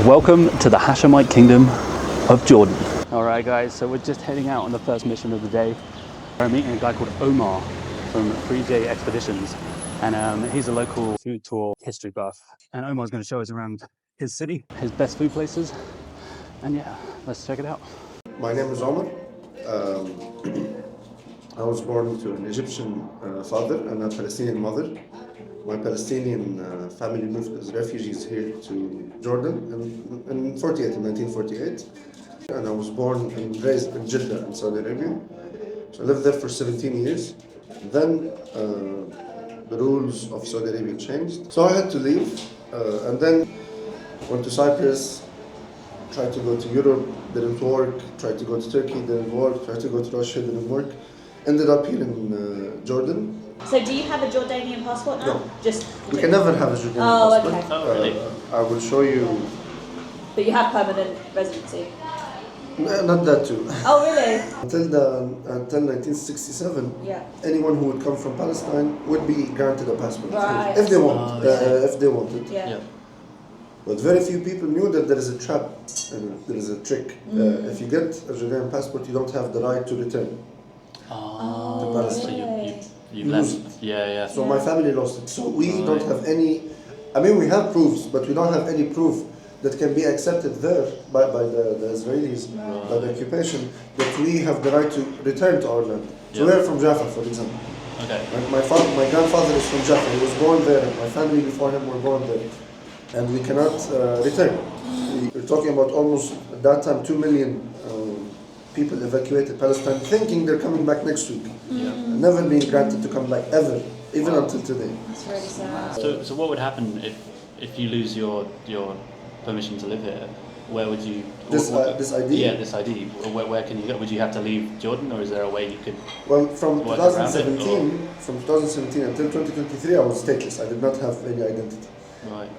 Welcome to the Hashemite Kingdom of Jordan. Alright guys, so we're just heading out on the first mission of the day. We're meeting a guy called Omar from 3J Expeditions, and he's a local food tour history buff. And Omar's going to show us around his city, his best food places, and yeah, let's check it out. My name is Omar. I was born to an Egyptian father and a Palestinian mother. My Palestinian family moved as refugees here to Jordan in 1948. And I was born and raised in Jeddah in Saudi Arabia. So I lived there for 17 years. Then the rules of Saudi Arabia changed. So I had to leave and then went to Cyprus, tried to go to Europe, didn't work, tried to go to Turkey, didn't work, tried to go to Russia, didn't work. Ended up here in Jordan. So do you have a Jordanian passport now? No. Just we can never have a Jordanian passport. Okay. Oh, really? I will show you. But you have permanent residency? No, not that too. Oh, really? Until 1967, Yeah. anyone who would come from Palestine would be granted a passport. Right. If they want, if they wanted. Yeah. But very few people knew that there is a trap and there is a trick. If you get a Jordanian passport, you don't have the right to return. Oh, Palestine. so you lose left. Yeah. So my family lost it. So we don't have any. I mean, we have proofs, but we don't have any proof that can be accepted there by the Israelis, by the occupation, that we have the right to return to our land. So we're from Jaffa, for example. Okay. My grandfather is from Jaffa. He was born there, and my family before him were born there, and we cannot return. We're talking about almost at that time 2 million people evacuated Palestine, thinking they're coming back next week. Never being granted to come back ever, even until today. That's really sad. So what would happen if you lose your permission to live here? Where would you? This ID? Yeah, this ID. Where can you go? Would you have to leave Jordan, or is there a way you could? Well, from work around it, 2017 until 2023, I was stateless. I did not have any identity. Right.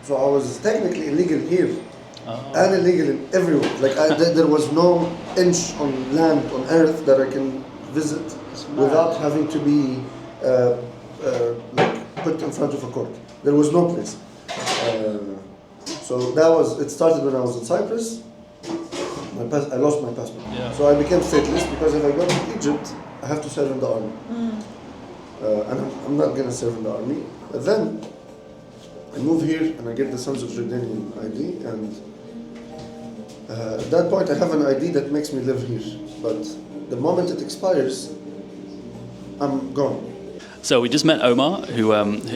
So I was technically illegal here and illegal everywhere. Like there was no inch on land on earth that I can visit without having to be like put in front of a court. There was no place. So it started when I was in Cyprus. I lost my passport. Yeah. So I became stateless because if I go to Egypt, I have to serve in the army. And I'm not going to serve in the army. But then I move here and I get the Sons of Jordanian ID, and at that point I have an ID that makes me live here. But the moment it expires, I'm gone. So we just met Omar, who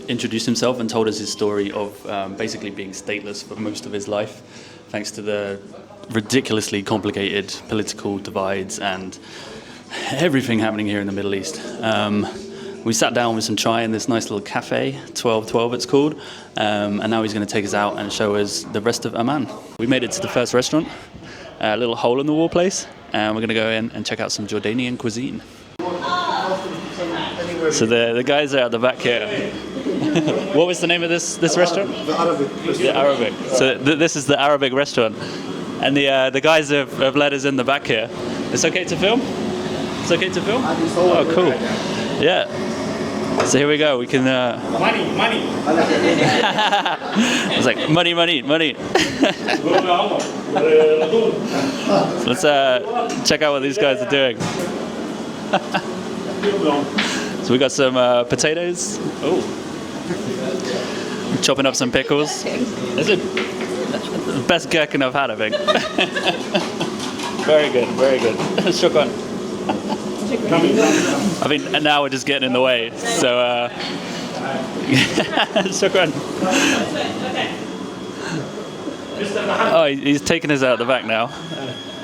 introduced himself and told us his story of basically being stateless for most of his life, thanks to the ridiculously complicated political divides and everything happening here in the Middle East. We sat down with some chai in this nice little cafe, 1212 it's called, and now he's going to take us out and show us the rest of Amman. We made it to the first restaurant, a little hole-in-the-wall place, and we're going to go in and check out some Jordanian cuisine. So the guys are at the back here. What was the name of this restaurant? The Arabic restaurant. The Arabic. So this is the Arabic restaurant, and the guys have led us in the back here. It's okay to film? It's okay to film? Oh, cool. Yeah. So here we go. We can. Money. It's like money. So let's check out what these guys are doing. So we got some potatoes. Oh, chopping up some pickles. This is the best gherkin I've had, I think. Very good. Shukran. I mean, and now we're just getting in the way. So, shukran. Oh, he's taking us out the back now.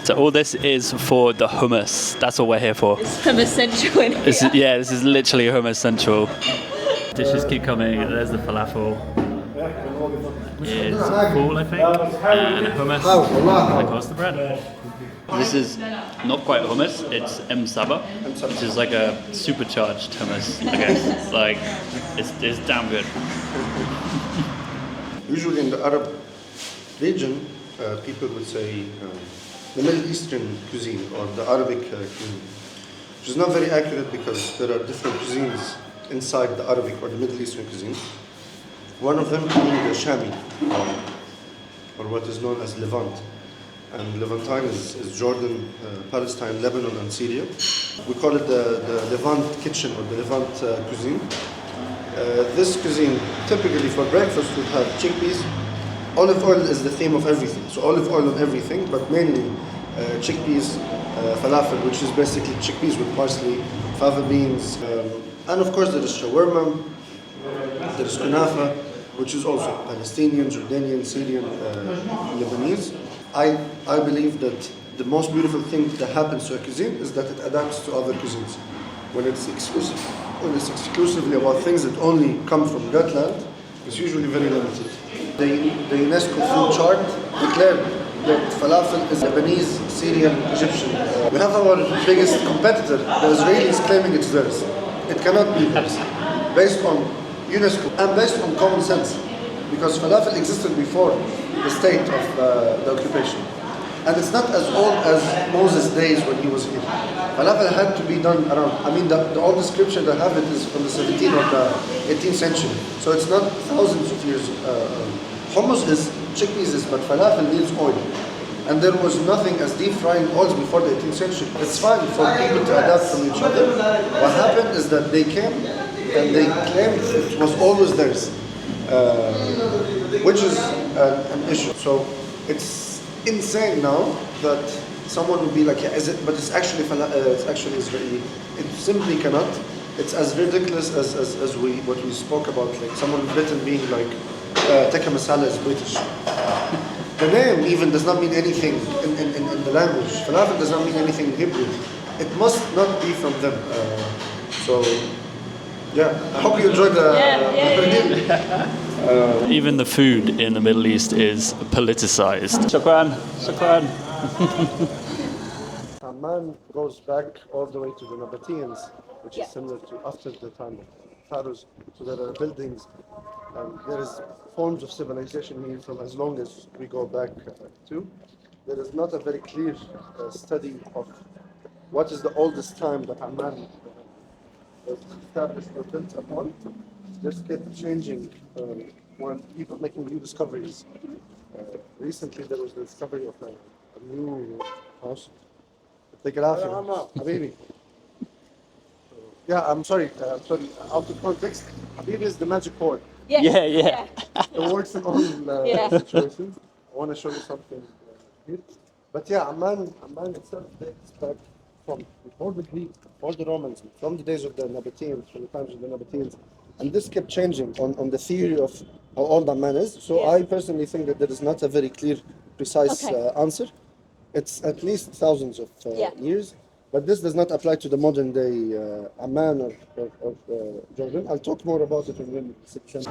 So all this is for the hummus. That's what we're here for. It's hummus central in here. This is literally hummus central. Dishes keep coming. There's the falafel. It's full, I think. And hummus. Of course, the bread. This is not quite hummus. It's saba, which is like a supercharged hummus, I guess. Like, it's damn good. Usually in the Arab region, people would say the Middle Eastern cuisine or the Arabic cuisine, which is not very accurate because there are different cuisines inside the Arabic or the Middle Eastern cuisine. One of them being the Shami, or or what is known as Levant. And Levantine is Jordan, Palestine, Lebanon, and Syria. We call it the Levant kitchen or the Levant cuisine. This cuisine, typically for breakfast, would have chickpeas. Olive oil is the theme of everything, so olive oil on everything, but mainly chickpeas, falafel, which is basically chickpeas with parsley, fava beans, and of course there is shawarma, there is kunafa, which is also Palestinian, Jordanian, Syrian, Lebanese. I believe that the most beautiful thing that happens to a cuisine is that it adapts to other cuisines. When it's exclusively about things that only come from that land, it's usually very limited. The UNESCO food chart declared that falafel is Lebanese, Syrian, Egyptian. We have our biggest competitor, the Israelis, claiming it's theirs. It cannot be theirs, based on UNESCO and based on common sense, because falafel existed before the state of the occupation. And it's not as old as Moses' days when he was here. Falafel had to be done around, the old scripture that have it is from the 17th or the 18th century. So it's not thousands of years. Hummus is chickpeas, but falafel needs oil. And there was nothing as deep frying oils before the 18th century. It's fine for people to adapt from each other. What happened is that they came and they claimed it was always theirs, which is an issue. So it's insane now that someone would be like, yeah, is it? But it's actually Israeli. It simply cannot. It's as ridiculous as what we spoke about, like someone in Britain being like, tikka masala is British. The name even does not mean anything in the language. Falafel does not mean anything in Hebrew. It must not be from them. Yeah, I hope you enjoyed the Even the food in the Middle East is politicized. Shukran, shukran. Amman goes back all the way to the Nabateans, which is similar to after the time of pharaohs. So there are buildings, and there is forms of civilization here from as long as we go back to. There is not a very clear study of what is the oldest time that Amman was established or built upon. This kept changing when people making new discoveries. Recently there was the discovery of a new house. Habibi. Yeah, I'm sorry, out of context. Habibi is the magic word. Yes. Yeah. It works in all situations. I want to show you something here. But yeah, Amman itself dates back from before the Greeks, before the Romans, from the days of the Nabateans, from the times of the Nabateans. And this kept changing on the theory of how old Amman is. So I personally think that there is not a very clear, precise answer. It's at least thousands of years. But this does not apply to the modern day Amman or Jordan. I'll talk more about it in the section.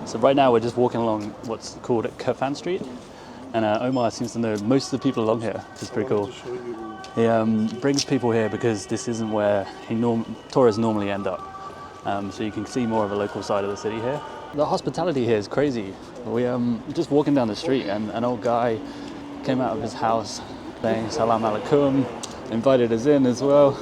So right now we're just walking along what's called Kafan Street, and Omar seems to know most of the people along here, which is pretty cool. He brings people here because this isn't where tourists normally end up. So you can see more of a local side of the city here. The hospitality here is crazy. We just walking down the street, and an old guy came out of his house saying "Salam alaikum," invited us in as well.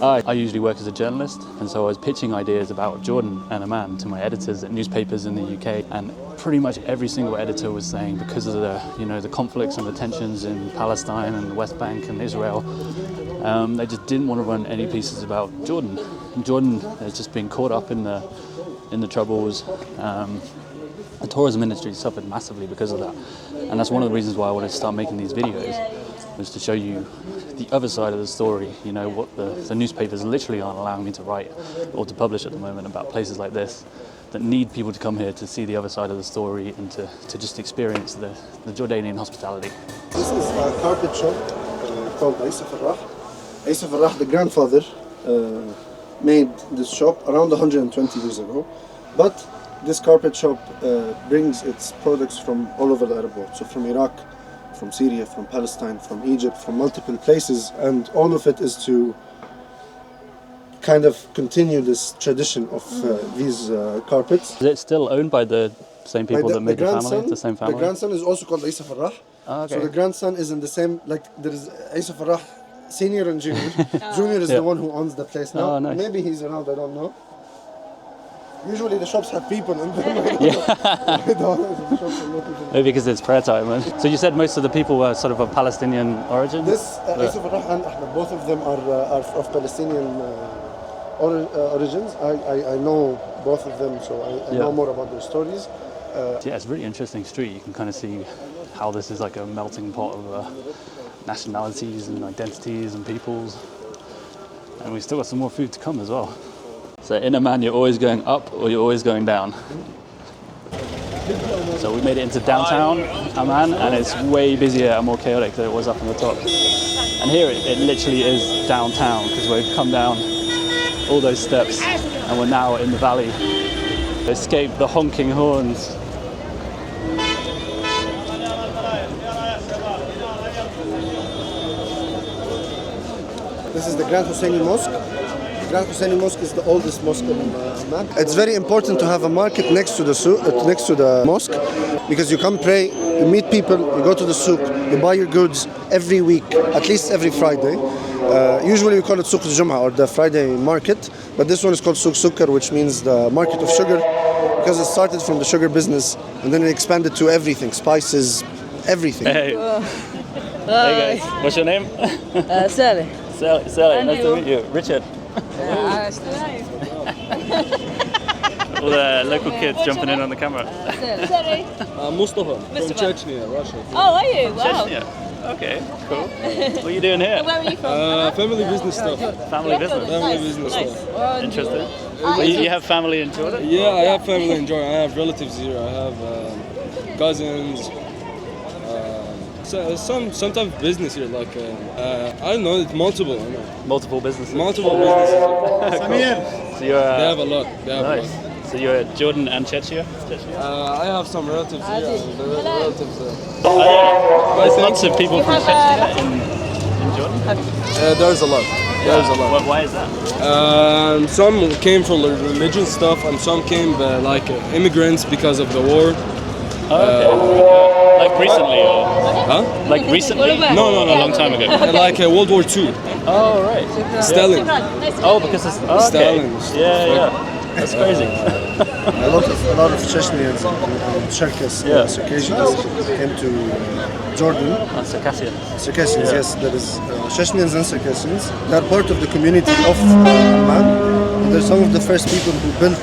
I usually work as a journalist, and so I was pitching ideas about Jordan and Amman to my editors at newspapers in the UK, and pretty much every single editor was saying because of the conflicts and the tensions in Palestine and the West Bank and Israel, they just didn't want to run any pieces about Jordan. And Jordan has just been caught up in the troubles. The tourism industry suffered massively because of that, and that's one of the reasons why I wanted to start making these videos, was to show you the other side of the story, what the newspapers literally aren't allowing me to write or to publish at the moment about places like this that need people to come here to see the other side of the story and to just experience the Jordanian hospitality. This is a carpet shop called Isa Farrah. Isa Farrah, the grandfather, made this shop around 120 years ago, but this carpet shop brings its products from all over the Arab world, so from Iraq, from Syria, from Palestine, from Egypt, from multiple places, and all of it is to kind of continue this tradition of these carpets. Is it still owned by the same people that made the family, the same family? The grandson is also called Isa Farrah. Oh, okay. So the grandson is in the same, there is Isa Farrah, senior and junior. Junior is the one who owns the place now. Oh, nice. Maybe he's around, I don't know. Usually the shops have people in them. Maybe because it's prayer time. So you said most of the people were sort of of Palestinian origin? Yusuf and Ahmed, both of them are of Palestinian origins. I know both of them, so I know more about their stories. Yeah, it's a really interesting street. You can kind of see how this is like a melting pot of nationalities and identities and peoples. And we've still got some more food to come as well. So in Amman, you're always going up or you're always going down. So we made it into downtown Amman, and it's way busier and more chaotic than it was up on the top. And here it literally is downtown, because we've come down all those steps and we're now in the valley. Escape the honking horns. This is the Grand Husseini Mosque. The Grand Husseini Mosque is the oldest mosque in Amman. It's very important to have a market next to the next to the mosque, because you come pray, you meet people, you go to the souk, you buy your goods every week, at least every Friday. Usually we call it Souk al-Jum'ah, or the Friday market, but this one is called Souk Sukkar, which means the market of sugar, because it started from the sugar business and then it expanded to everything, spices, everything. Hey. Hey guys, what's your name? Sally. Sally, nice to meet you. Richard. All the local kids jumping in on the camera. Mustafa from Chechnya, Russia. Oh, are you? Wow. Chechnya. Okay, cool. What are you doing here? Where are you from? Family business stuff. Family business. Family business stuff. Interesting. Well, you have family in Jordan? Yeah, I have family in Jordan. I have relatives here. I have cousins. Some type of business here, like I don't know, it's multiple. I know. Multiple businesses. Multiple businesses. So you're, They have a lot. They have a nice. lot. So you're Jordan and Chechnya? I have some relatives here. Relatives. There's lots of people from Chechnya in Jordan? There's a lot. There's a lot. Why is that? Some came for religion stuff, and some came like immigrants because of the war. Like recently, or? Huh? Like recently? No, A long time ago. Like World War II. Oh, right. Stalin. Oh, because it's... Oh, okay. Stalin. Yeah. That's crazy. A lot of Chechnyans and Circassians came to Jordan. Circassia. Circassians, yes, there is Chechnyans and Circassians. They are part of the community of Amman. They're some of the first people who built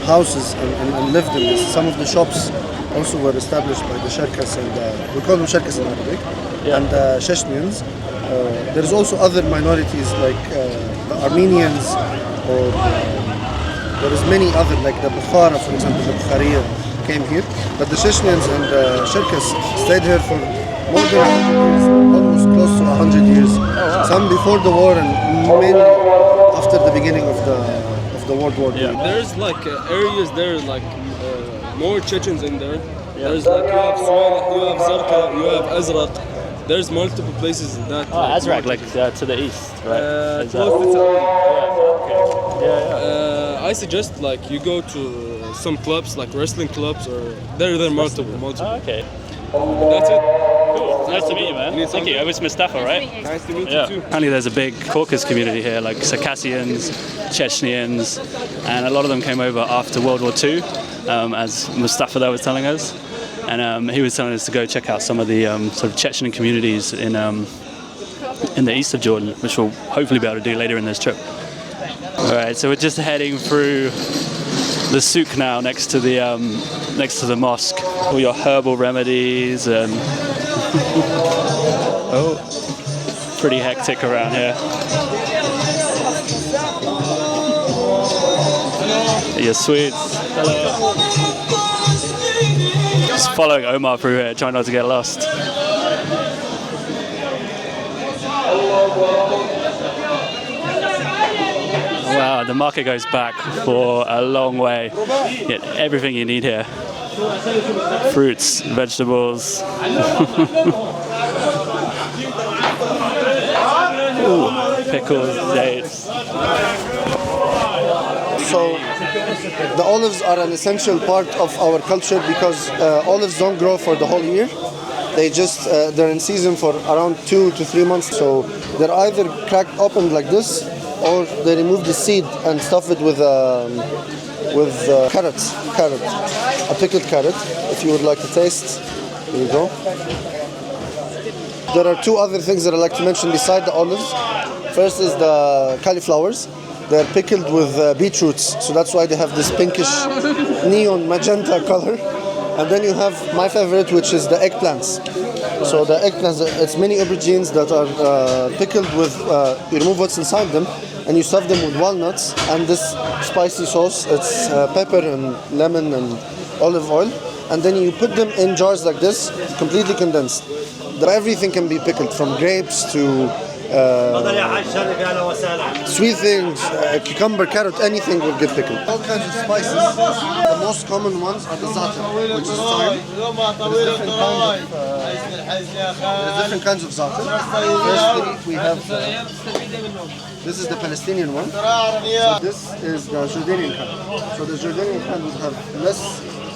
houses and lived in this. Some of the shops also were established by the Circassia, and we call them Circassia in Arabic, and Chechnyans. There's also other minorities like the Armenians, or there is many other, like the Bukhara, for example, the Bukhariya came here. But the Chechnyans and the Circas stayed here for more than 100 years, almost close to 100 years. Some before the war and mainly after the beginning of the World War II. There's like areas there, like more Chechens in there. There's like, you have Swaleh, you have Zarqa, you have Azraq. There's multiple places in that. Oh, Azraq, like to the east, right? Close to town. Yeah. I suggest like you go to some clubs, like wrestling clubs, or there are multiple. Oh, okay. That's it. Cool. Nice to meet you, man. Thank you. I was Mustafa, right? Nice to meet Yeah. you too. Apparently there's a big Caucasus community here, like Circassians, Chechnyans, and a lot of them came over after World War II, as Mustafa there was telling us. And he was telling us to go check out some of the sort of Chechen communities in the east of Jordan, which we'll hopefully be able to do later in this trip. All right, so we're just heading through the souk now, next to the mosque. All your herbal remedies and pretty hectic around here. Your sweets. Hello. Just following Omar through here, trying not to get lost. Wow, the market goes back for a long way. You get everything you need here. Fruits, vegetables. Ooh, pickles, dates. So the olives are an essential part of our culture because olives don't grow for the whole year. They just they're in season for around 2 to 3 months. So they're either cracked open like this, or they remove the seed and stuff it with with carrot, a pickled carrot. If you would like to taste, here you go. There are two other things that I like to mention beside the olives. First is the cauliflowers. They're pickled with beetroots, so that's why they have this pinkish neon magenta color. And then you have my favorite, which is the eggplants. So the eggplants, it's mini aubergines that are pickled with, you remove what's inside them, and you stuff them with walnuts and this spicy sauce. It's pepper and lemon and olive oil. And then you put them in jars like this, completely condensed. Everything can be pickled, from grapes to sweet things, cucumber, carrot, anything will get pickled. All kinds of spices. The most common ones are the za'atar, which is thyme. There's different kinds of za'atar. Firstly, we have, this is the Palestinian one. So this is the Jordanian kind. So the Jordanian kind would have less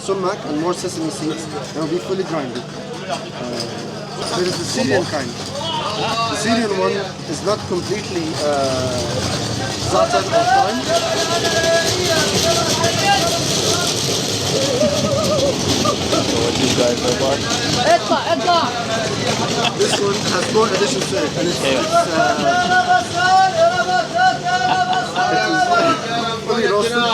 sumac and more sesame seeds, and will be fully grinded. There is the Syrian kind. The Syrian one is not completely za'atar or thyme. This one has more additions to it, and it's fully roasted. I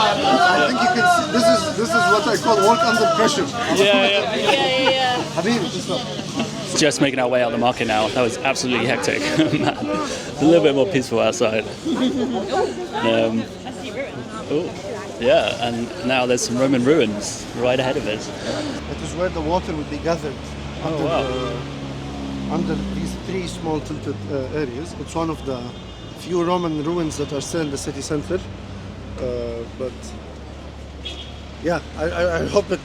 think you can see, this is what I call work under pressure. Yeah. Habib, just stop. Just making our way out the market now. That was absolutely hectic. It's a little bit more peaceful outside. And now there's some Roman ruins right ahead of us. It is where the water would be gathered under these three small tilted areas. It's one of the few Roman ruins that are still in the city center. But yeah, I hope it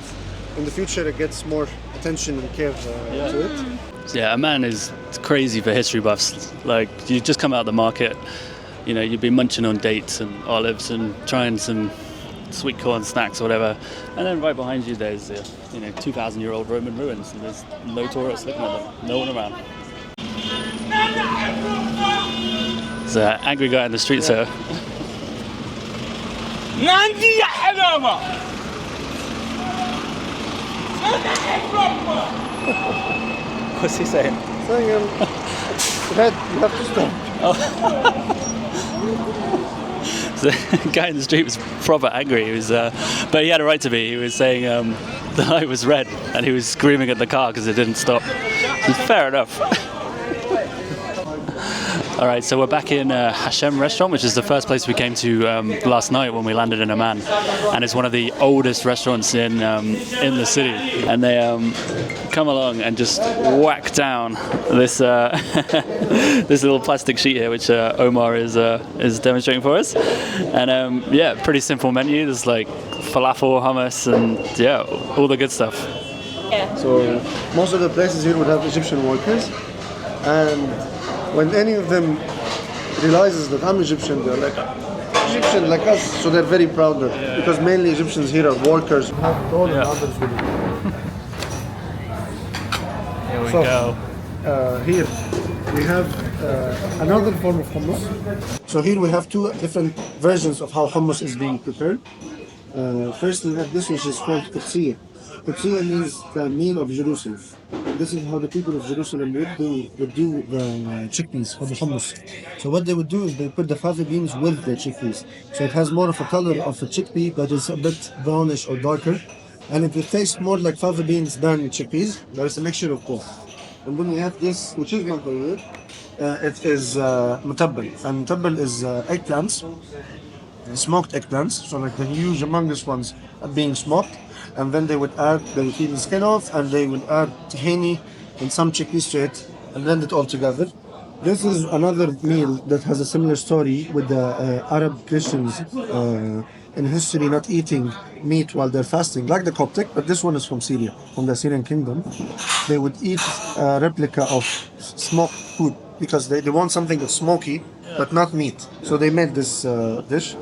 in the future it gets more attention and care to it. Yeah, Amman is crazy for history buffs. Like, you just come out of the market, you know, you'd be munching on dates and olives and trying some sweet corn snacks or whatever, and then right behind you there's 2,000-year-old Roman ruins, and there's no tourists looking at them, no one around. There's an angry guy in the street, sir. What's he saying? Saying, Red, you have to stop. The guy in the street was proper angry. He was, but he had a right to be. He was saying the light was red, and he was screaming at the car because it didn't stop. Fair enough. All right, so we're back in Hashem restaurant, which is the first place we came to last night when we landed in Amman, and it's one of the oldest restaurants in the city. And they come along and just whack down this this little plastic sheet here, which Omar is demonstrating for us. And pretty simple menu. There's like falafel, hummus, and all the good stuff. Yeah. So most of the places here would have Egyptian workers, and when any of them realizes that I'm Egyptian, they're like, Egyptian like us, so they're very proud of it, because mainly Egyptians here are workers. Here we go. Here we have another form of hummus. So here we have two different versions of how hummus is being prepared. First we have this, which is called cuisines. Cuisines means the meal of Jerusalem. This is how the people of Jerusalem would do the chickpeas for the hummus. So what they would do is they put the fava beans with the chickpeas. So it has more of a color of a chickpea, but it's a bit brownish or darker. And it will taste more like fava beans than chickpeas. There is a mixture of both. And then we have this, which is not very good. It is mutabbal. And mutabbal is eggplants, smoked eggplants. So like the huge, humongous ones are being smoked. And then they would peel the skin off, and they would add tahini and some chickpeas to it, and blend it all together. This is another meal that has a similar story with the Arab Christians in history not eating meat while they're fasting, like the Coptic, but this one is from Syria, from the Syrian kingdom. They would eat a replica of smoked food because they want something that's smoky, but not meat. So they made this dish.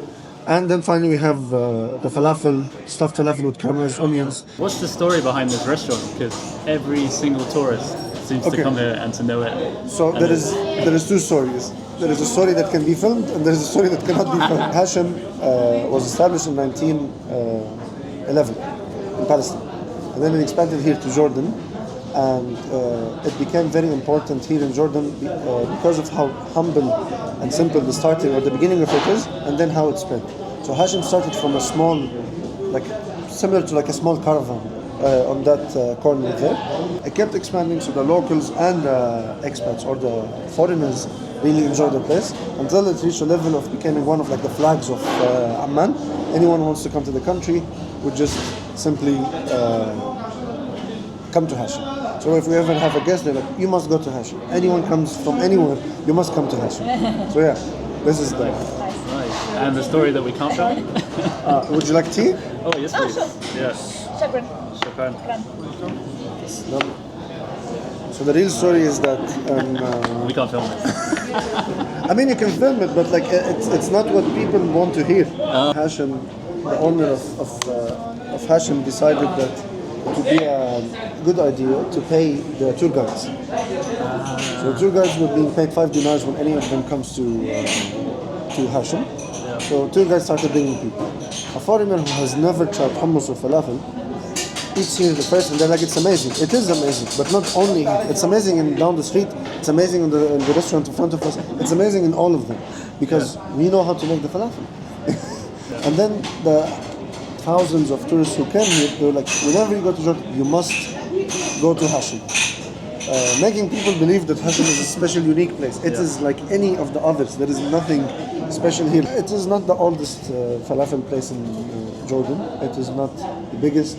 And then finally we have the falafel, stuffed falafel with caramels, onions. What's the story behind this restaurant? Because every single tourist seems Okay. to come here and to know it. So there is two stories. There is a story that can be filmed, and there is a story that cannot be filmed. Hashem was established in 1911 in Palestine, and then it expanded here to Jordan, and it became very important here in Jordan because of how humble and simple the starting or the beginning of it is, and then how it spread. So Hashem started from a small, like similar to like a small caravan on that corner there. It kept expanding, so the locals and expats or the foreigners really enjoyed the place until it reached a level of becoming one of like the flags of Amman. Anyone who wants to come to the country would just simply come to Hashem. So if we ever have a guest, they're like, you must go to Hashem. Anyone comes from anywhere, you must come to Hashem. So yeah, this is the... Nice. And the story that we can't film? would you like tea? Oh, yes, please. Yes. شكرا. Shukran. No. So the real story is that... We can't film this. I mean, you can film it, but like it's not what people want to hear. Hashem, the owner of Hashem, decided that it would be a good idea to pay the tour guides. So tour guides were being paid 5 dinars when any of them comes to Hashem. So tour guides started bringing people. A foreigner who has never tried hummus or falafel eats here the first, and they're like, it's amazing. It is amazing, but not only here. It's amazing down the street. It's amazing in the restaurant in front of us. It's amazing in all of them because we know how to make the falafel. And then the thousands of tourists who came here, they were like, whenever you go to Jordan, you must go to Hashem. Making people believe that Hashem is a special, unique place. It is like any of the others. There is nothing special here. It is not the oldest falafel place in Jordan. It is not the biggest.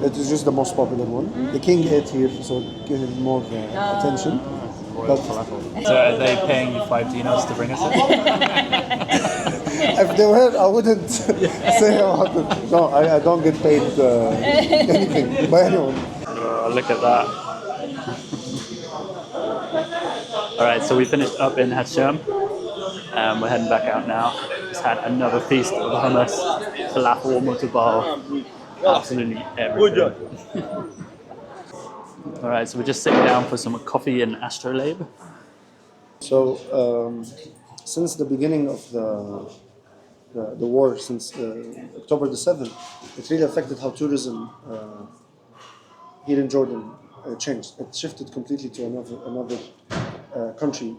It is just the most popular one. The king ate here, so give him more attention. But So are they paying you 5 dinars to bring us in? if they were, I wouldn't say about it. No, I don't get paid anything by anyone. Oh, look at that. Alright, so we finished up in Hashem. We're heading back out now. Just had another feast of hummus, falafel, muttabal, absolutely everything. Alright, so we're just sitting down for some coffee and astrolabe. So, since the beginning of the war, since October the 7th, it really affected how tourism here in Jordan changed. It shifted completely to another country,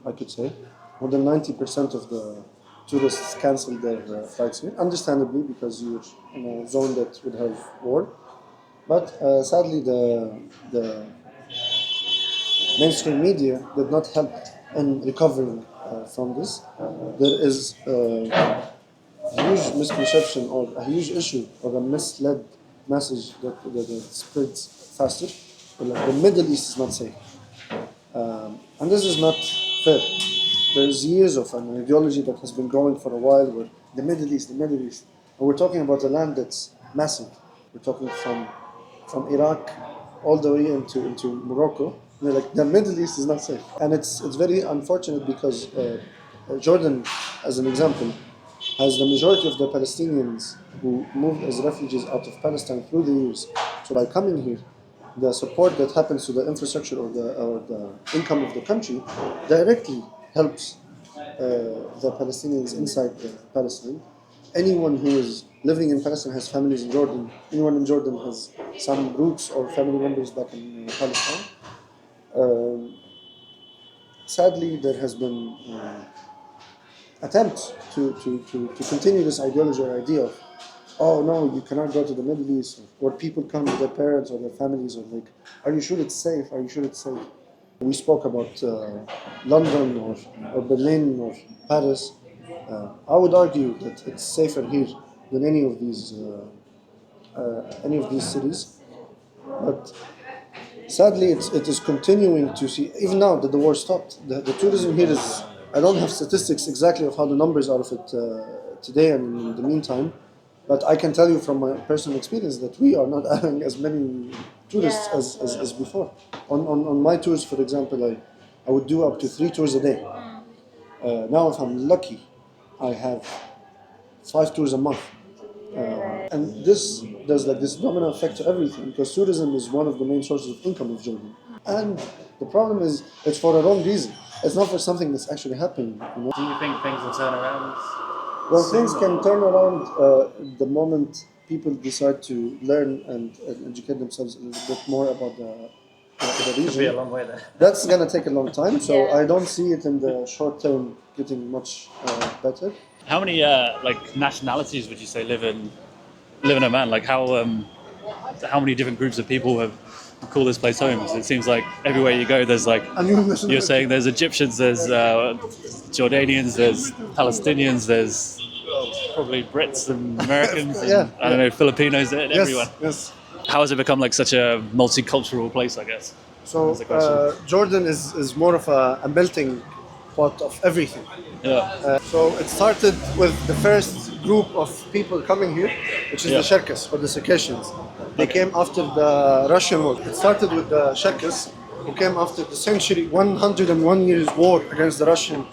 I could say. More than 90% of the tourists canceled their flights here, understandably, because you're in a zone that would have war. But sadly, the mainstream media did not help in recovering from this. There is a huge misconception or a huge issue or a misled message that spreads faster. Like the Middle East is not safe. And this is not fair. There's years of an ideology that has been going for a while where the Middle East. And we're talking about a land that's massive. We're talking from Iraq all the way into Morocco. And they're like, the Middle East is not safe. And it's very unfortunate because Jordan, as an example, has the majority of the Palestinians who moved as refugees out of Palestine through the years. So by coming here, the support that happens to the infrastructure or the income of the country directly helps the Palestinians inside Palestine. Anyone who is living in Palestine has families in Jordan. Anyone in Jordan has some roots or family members back in Palestine. Sadly, there has been attempts to continue this ideology or idea of, oh no, you cannot go to the Middle East, or people come with their parents or their families, or like, are you sure it's safe? Are you sure it's safe? We spoke about London or Berlin or Paris. I would argue that it's safer here than any of these cities. But sadly, it is continuing to see, even now that the war stopped, the tourism here is, I don't have statistics exactly of how the numbers are of it today and in the meantime, but I can tell you from my personal experience that we are not having as many tourists as before. On my tours, for example, I would do up to 3 tours a day. Now, if I'm lucky, I have 5 tours a month. And this does like this domino effect to everything because tourism is one of the main sources of income of Jordan. And the problem is it's for a wrong reason. It's not for something that's actually happening. You know? Do you think things will turn around? Well, things can turn around the moment people decide to learn and educate themselves a little bit more about the region. It'll be a long way there. That's gonna take a long time, so Yeah. I don't see it in the short term getting much better. How many like nationalities would you say live in Amman? Like how many different groups of people have call this place home? It seems like everywhere you go, there's like you're saying there's Egyptians, there's Jordanians, there's Palestinians, there's probably Brits and Americans, and, Yeah, I don't know, Filipinos, and Yes, everyone. yes. How has it become like such a multicultural place? I guess. So That's the question. Jordan is more of a melting pot of everything. Yeah. So it started with the first group of people coming here, which is Yeah. the Circassia or the Circassians. They came after the Russian war. It started with the Circassia, who came after the century 101 years war against the Russian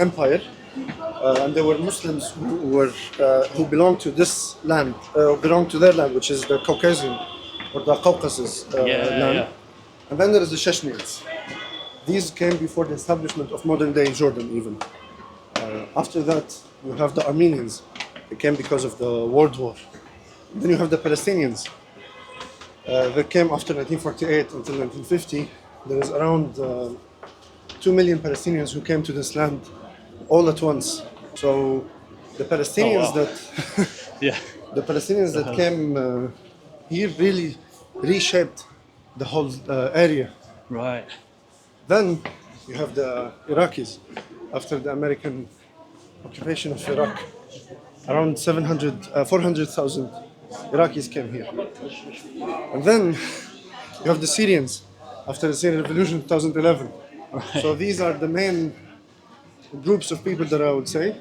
Empire. And they were Muslims who belonged to this land, belonged to their land, which is the Caucasian or the Caucasus land. Yeah. And then there is the Chechnyans. These came before the establishment of modern day Jordan even. After that, you have the Armenians. They came because of the World War. Then you have the Palestinians. They came after 1948 until 1950. There is around 2 million Palestinians who came to this land all at once. So the Palestinians Oh, wow. Yeah. that came here really reshaped the whole area. Right. Then you have the Iraqis after the American occupation of Iraq. Around 400,000 Iraqis came here. And then you have the Syrians after the Syrian Revolution 2011. So these are the main groups of people that I would say.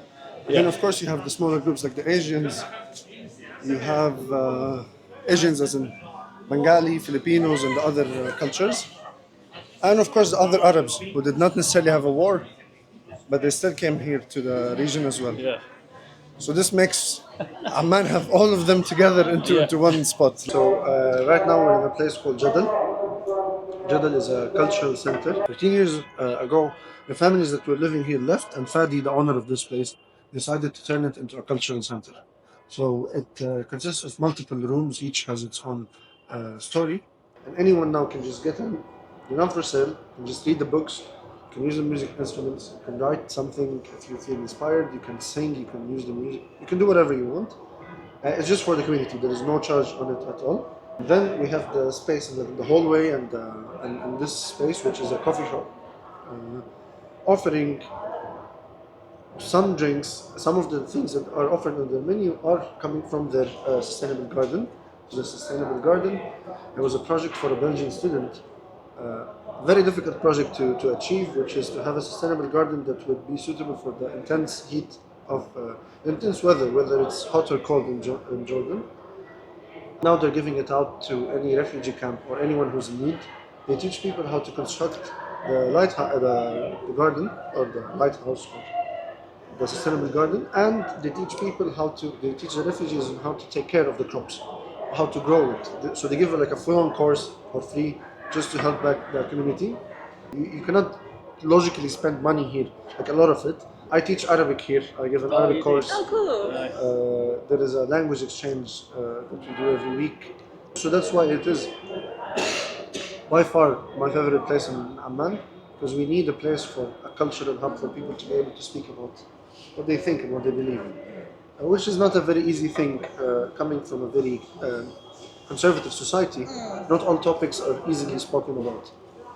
Then of course you have the smaller groups like the Asians. You have Asians as in Bengali, Filipinos and the other cultures. And of course the other Arabs who did not necessarily have a war, but they still came here to the region as well. Yeah. So this makes Amman have all of them together into one spot. So right now we're in a place called Jadal. Jadal is a cultural center. 13 years ago, the families that were living here left, and Fadi, the owner of this place, decided to turn it into a cultural center. So it consists of multiple rooms, each has its own story. And anyone now can just get in, they're not for sale, and just read the books. You can use the music instruments, you can write something if you feel inspired, you can sing, you can use the music, you can do whatever you want. It's just for the community, there is no charge on it at all. Then we have the space in the hallway and this space, which is a coffee shop, offering some drinks. Some of the things that are offered on the menu are coming from their sustainable garden. The sustainable garden, it was a project for a Belgian student. Very difficult project to achieve, which is to have a sustainable garden that would be suitable for the intense heat of intense weather, whether it's hot or cold in Jordan. Now they're giving it out to any refugee camp or anyone who's in need. They teach people how to construct the garden or the lighthouse, or the sustainable garden, and they teach the refugees how to take care of the crops, how to grow it. So they give like a full-on course for free, just to help back the community. You cannot logically spend money here, like a lot of it. I teach Arabic here, I give an Arabic course. Oh, cool. There is a language exchange that we do every week. So that's why it is by far my favorite place in Amman, because we need a place for a cultural hub for people to be able to speak about what they think and what they believe in. Which is not a very easy thing coming from a very conservative society. Not all topics are easily spoken about.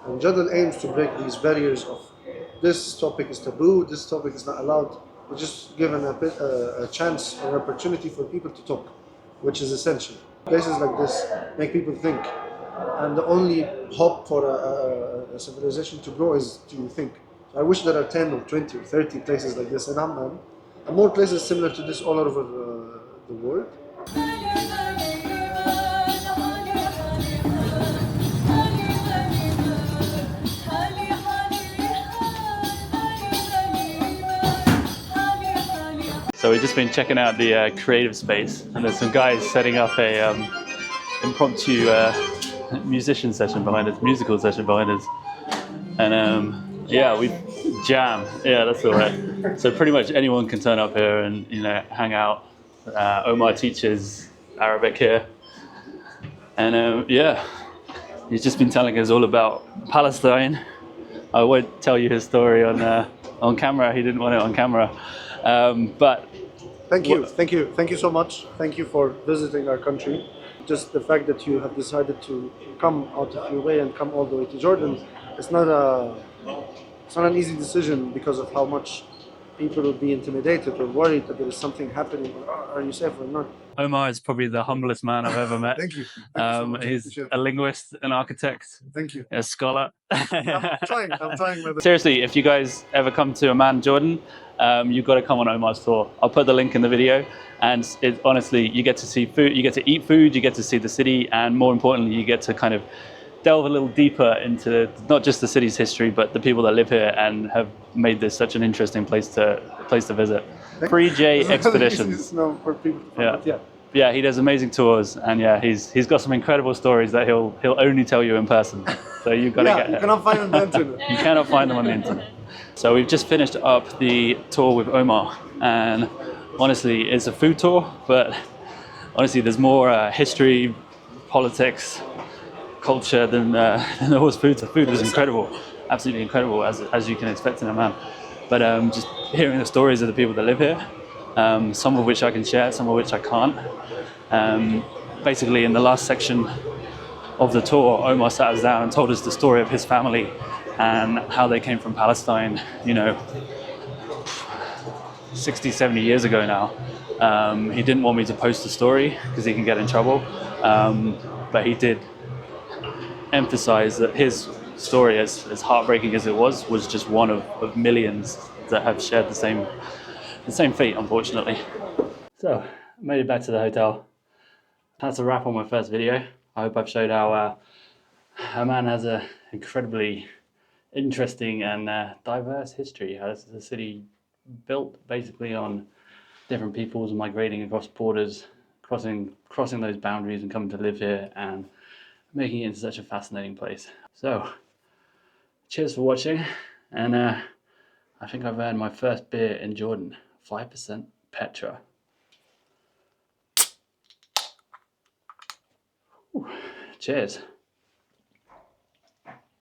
And Jadal aims to break these barriers of this topic is taboo, this topic is not allowed. We're just given a chance or an opportunity for people to talk, which is essential. Places like this make people think. And the only hope for a civilization to grow is to think. So I wish there are 10 or 20 or 30 places like this in Amman, and more places similar to this all over the world. So So we've just been checking out the creative space, and there's some guys setting up a impromptu musician session behind us, musical session behind us. And yeah, we jam. Yeah, that's all right. So pretty much anyone can turn up here and, you know, hang out. Omar teaches Arabic here. And yeah, he's just been telling us all about Palestine. I won't tell you his story on camera. He didn't want it on camera. But Thank you so much. Thank you for visiting our country. Just the fact that you have decided to come out of your way and come all the way to Jordan, it's not an easy decision because of how much people will be intimidated or worried that there is something happening. Are you safe or not? Omar is probably the humblest man I've ever met. Thank you. Thank you so much. He's a linguist, an architect, Thank you. a scholar. I'm trying my best. Seriously, if you guys ever come to Amman, Jordan, you've got to come on Omar's tour. I'll put the link in the video. And honestly, you get to see food, you get to eat food, you get to see the city, and more importantly, you get to kind of delve a little deeper into not just the city's history, but the people that live here and have made this such an interesting place to visit. Free J Expeditions. No, for people. Yeah, he does amazing tours, and yeah, he's got some incredible stories that he'll only tell you in person. So you've got to get. You cannot find them on the internet. You cannot find them on the internet. So we've just finished up the tour with Omar, and honestly, it's a food tour, but honestly, there's more history, politics, culture than there was food. The food was incredible, absolutely incredible, as you can expect in Amman. But just hearing the stories of the people that live here, some of which I can share, some of which I can't. Basically, in the last section of the tour, Omar sat us down and told us the story of his family and how they came from Palestine, you know, 60, 70 years ago now. He didn't want me to post the story because he can get in trouble, but he did emphasize that his story, as heartbreaking as it was just one of millions that have shared the same fate, unfortunately. So, made it back to the hotel. That's a wrap on my first video. I hope I've showed how Amman has an incredibly interesting and diverse history. This is a city built basically on different peoples migrating across borders, crossing those boundaries and coming to live here and making it into such a fascinating place. So, cheers for watching, and I think I've earned my first beer in Jordan, 5% Petra. Ooh, cheers.